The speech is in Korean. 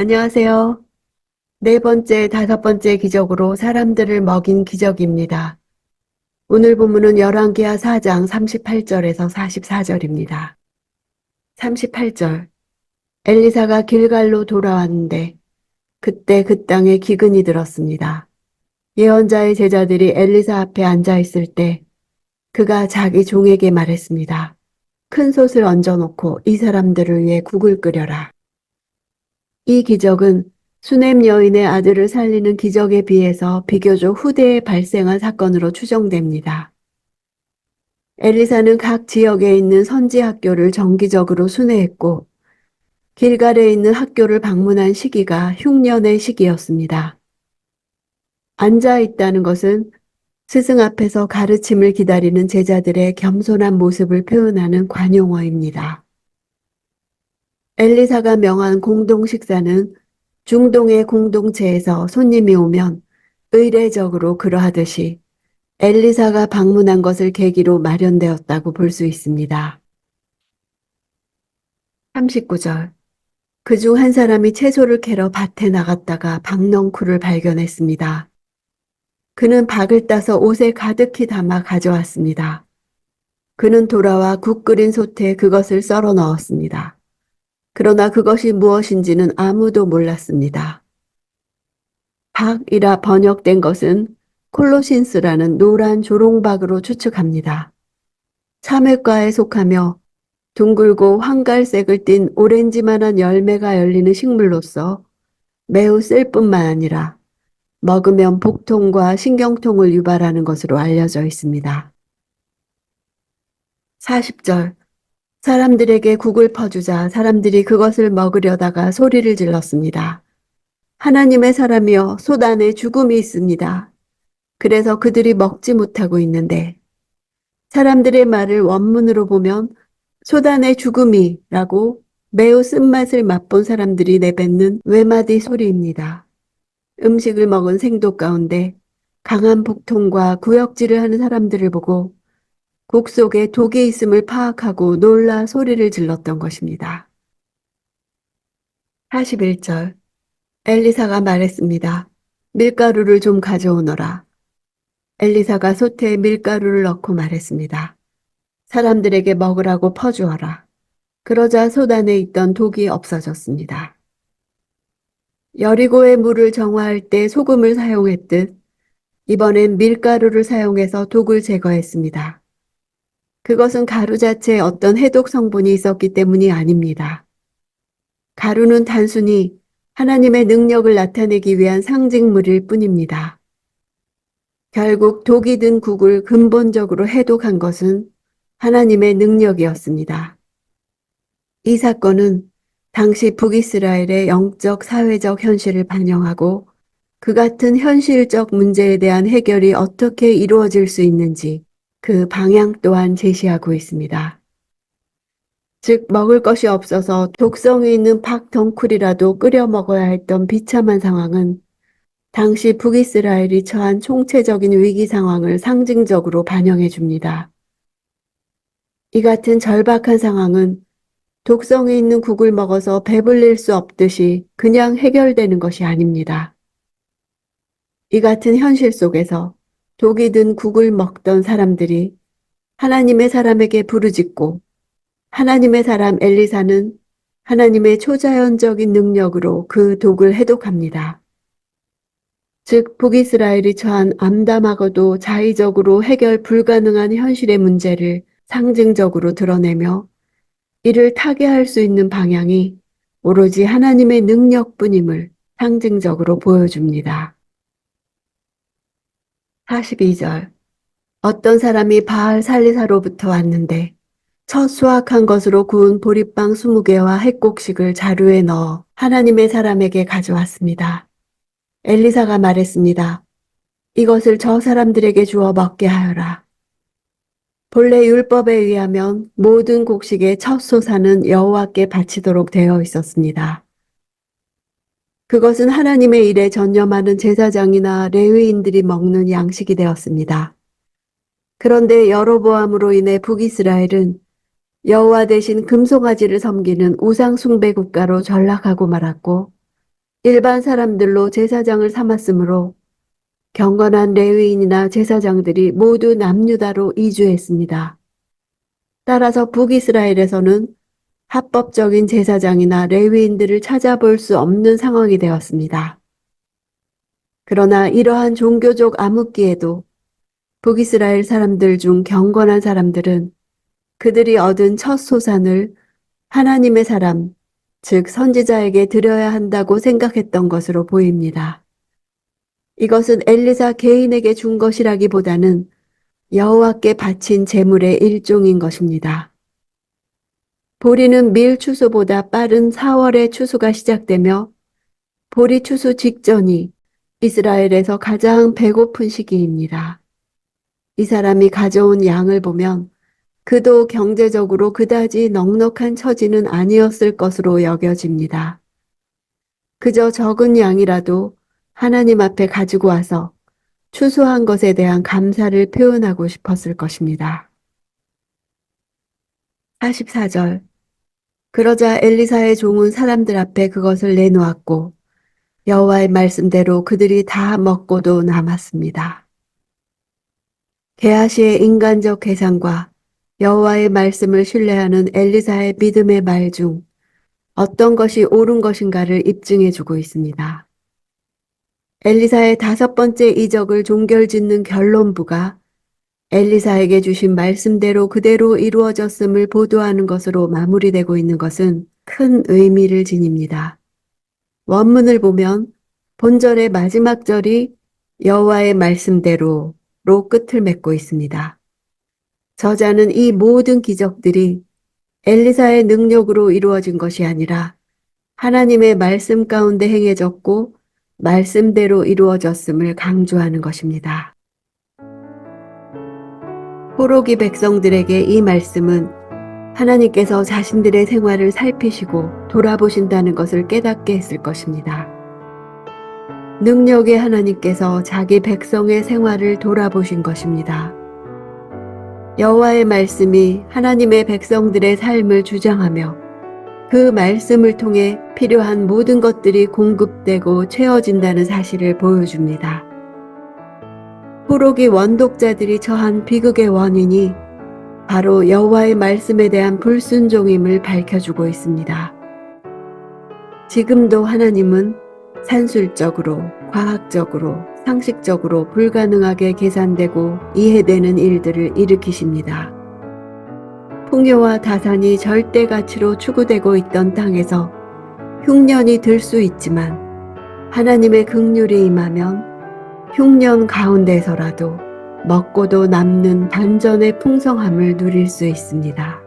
안녕하세요. 네 번째, 다섯 번째 기적으로 사람들을 먹인 기적입니다. 오늘 본문은 열왕기하 4장 38절에서 44절입니다. 38절. 엘리사가 길갈로 돌아왔는데 그때 그 땅에 기근이 들었습니다. 예언자의 제자들이 엘리사 앞에 앉아 있을 때 그가 자기 종에게 말했습니다. 큰 솥을 얹어놓고 이 사람들을 위해 국을 끓여라. 이 기적은 수넴 여인의 아들을 살리는 기적에 비해서 비교적 후대에 발생한 사건으로 추정됩니다. 엘리사는 각 지역에 있는 선지 학교를 정기적으로 순회했고 길갈에 있는 학교를 방문한 시기가 흉년의 시기였습니다. 앉아 있다는 것은 스승 앞에서 가르침을 기다리는 제자들의 겸손한 모습을 표현하는 관용어입니다. 엘리사가 명한 공동 식사는 중동의 공동체에서 손님이 오면 의례적으로 그러하듯이 엘리사가 방문한 것을 계기로 마련되었다고 볼 수 있습니다. 39절. 그중 한 사람이 채소를 캐러 밭에 나갔다가 박넝쿨을 발견했습니다. 그는 박을 따서 옷에 가득히 담아 가져왔습니다. 그는 돌아와 국 끓인 솥에 그것을 썰어 넣었습니다. 그러나 그것이 무엇인지는 아무도 몰랐습니다. 박이라 번역된 것은 콜로신스라는 노란 조롱박으로 추측합니다. 참외과에 속하며 둥글고 황갈색을 띤 오렌지만한 열매가 열리는 식물로서 매우 쓸 뿐만 아니라 먹으면 복통과 신경통을 유발하는 것으로 알려져 있습니다. 40절. 사람들에게 국을 퍼주자 사람들이 그것을 먹으려다가 소리를 질렀습니다. 하나님의 사람이여 솥 안에 죽음이 있습니다. 그래서 그들이 먹지 못하고 있는데 사람들의 말을 원문으로 보면 소단의 죽음이라고 매우 쓴맛을 맛본 사람들이 내뱉는 외마디 소리입니다. 음식을 먹은 생도 가운데 강한 복통과 구역질을 하는 사람들을 보고 곡 속에 독이 있음을 파악하고 놀라 소리를 질렀던 것입니다. 41절. 엘리사가 말했습니다. 밀가루를 좀 가져오너라. 엘리사가 솥에 밀가루를 넣고 말했습니다. 사람들에게 먹으라고 퍼주어라. 그러자 솥 안에 있던 독이 없어졌습니다. 여리고의 물을 정화할 때 소금을 사용했듯 이번엔 밀가루를 사용해서 독을 제거했습니다. 그것은 가루 자체에 어떤 해독 성분이 있었기 때문이 아닙니다. 가루는 단순히 하나님의 능력을 나타내기 위한 상징물일 뿐입니다. 결국 독이 든 국을 근본적으로 해독한 것은 하나님의 능력이었습니다. 이 사건은 당시 북이스라엘의 영적 사회적 현실을 반영하고 그 같은 현실적 문제에 대한 해결이 어떻게 이루어질 수 있는지 그 방향 또한 제시하고 있습니다. 즉 먹을 것이 없어서 독성이 있는 박덩쿨이라도 끓여 먹어야 했던 비참한 상황은 당시 북이스라엘이 처한 총체적인 위기 상황을 상징적으로 반영해 줍니다. 이 같은 절박한 상황은 독성이 있는 국을 먹어서 배불릴 수 없듯이 그냥 해결되는 것이 아닙니다. 이 같은 현실 속에서 독이 든 국을 먹던 사람들이 하나님의 사람에게 부르짖고 하나님의 사람 엘리사는 하나님의 초자연적인 능력으로 그 독을 해독합니다. 즉 북이스라엘이 처한 암담하고도 자의적으로 해결 불가능한 현실의 문제를 상징적으로 드러내며 이를 타개할 수 있는 방향이 오로지 하나님의 능력뿐임을 상징적으로 보여줍니다. 42절. 어떤 사람이 바알 살리사로부터 왔는데 첫 수확한 것으로 구운 보리빵 20개와 햇곡식을 자루에 넣어 하나님의 사람에게 가져왔습니다. 엘리사가 말했습니다. 이것을 저 사람들에게 주어 먹게 하여라. 본래 율법에 의하면 모든 곡식의 첫 소사는 여호와께 바치도록 되어 있었습니다. 그것은 하나님의 일에 전념하는 제사장이나 레위인들이 먹는 양식이 되었습니다. 그런데 여로보암으로 인해 북이스라엘은 여호와 대신 금송아지를 섬기는 우상 숭배 국가로 전락하고 말았고 일반 사람들로 제사장을 삼았으므로 경건한 레위인이나 제사장들이 모두 남유다로 이주했습니다. 따라서 북이스라엘에서는 합법적인 제사장이나 레위인들을 찾아볼 수 없는 상황이 되었습니다. 그러나 이러한 종교적 암흑기에도 북이스라엘 사람들 중 경건한 사람들은 그들이 얻은 첫 소산을 하나님의 사람, 즉 선지자에게 드려야 한다고 생각했던 것으로 보입니다. 이것은 엘리사 개인에게 준 것이라기보다는 여호와께 바친 제물의 일종인 것입니다. 보리는 밀 추수보다 빠른 4월에 추수가 시작되며 보리 추수 직전이 이스라엘에서 가장 배고픈 시기입니다. 이 사람이 가져온 양을 보면 그도 경제적으로 그다지 넉넉한 처지는 아니었을 것으로 여겨집니다. 그저 적은 양이라도 하나님 앞에 가지고 와서 추수한 것에 대한 감사를 표현하고 싶었을 것입니다. 44절. 그러자 엘리사의 종은 사람들 앞에 그것을 내놓았고 여호와의 말씀대로 그들이 다 먹고도 남았습니다. 게하시의 인간적 계산과 여호와의 말씀을 신뢰하는 엘리사의 믿음의 말 중 어떤 것이 옳은 것인가를 입증해 주고 있습니다. 엘리사의 5번째 이적을 종결짓는 결론부가 엘리사에게 주신 말씀대로 그대로 이루어졌음을 보도하는 것으로 마무리되고 있는 것은 큰 의미를 지닙니다. 원문을 보면 본절의 마지막 절이 여호와의 말씀대로로 끝을 맺고 있습니다. 저자는 이 모든 기적들이 엘리사의 능력으로 이루어진 것이 아니라 하나님의 말씀 가운데 행해졌고 말씀대로 이루어졌음을 강조하는 것입니다. 포로기 백성들에게 이 말씀은 하나님께서 자신들의 생활을 살피시고 돌아보신다는 것을 깨닫게 했을 것입니다. 능력의 하나님께서 자기 백성의 생활을 돌아보신 것입니다. 여호와의 말씀이 하나님의 백성들의 삶을 주장하며 그 말씀을 통해 필요한 모든 것들이 공급되고 채워진다는 사실을 보여줍니다. 포로기 원독자들이 처한 비극의 원인이 바로 여호와의 말씀에 대한 불순종임을 밝혀주고 있습니다. 지금도 하나님은 산술적으로, 과학적으로, 상식적으로 불가능하게 계산되고 이해되는 일들을 일으키십니다. 풍요와 다산이 절대 가치로 추구되고 있던 땅에서 흉년이 들 수 있지만 하나님의 긍휼이 임하면 흉년 가운데서라도 먹고도 남는 반전의 풍성함을 누릴 수 있습니다.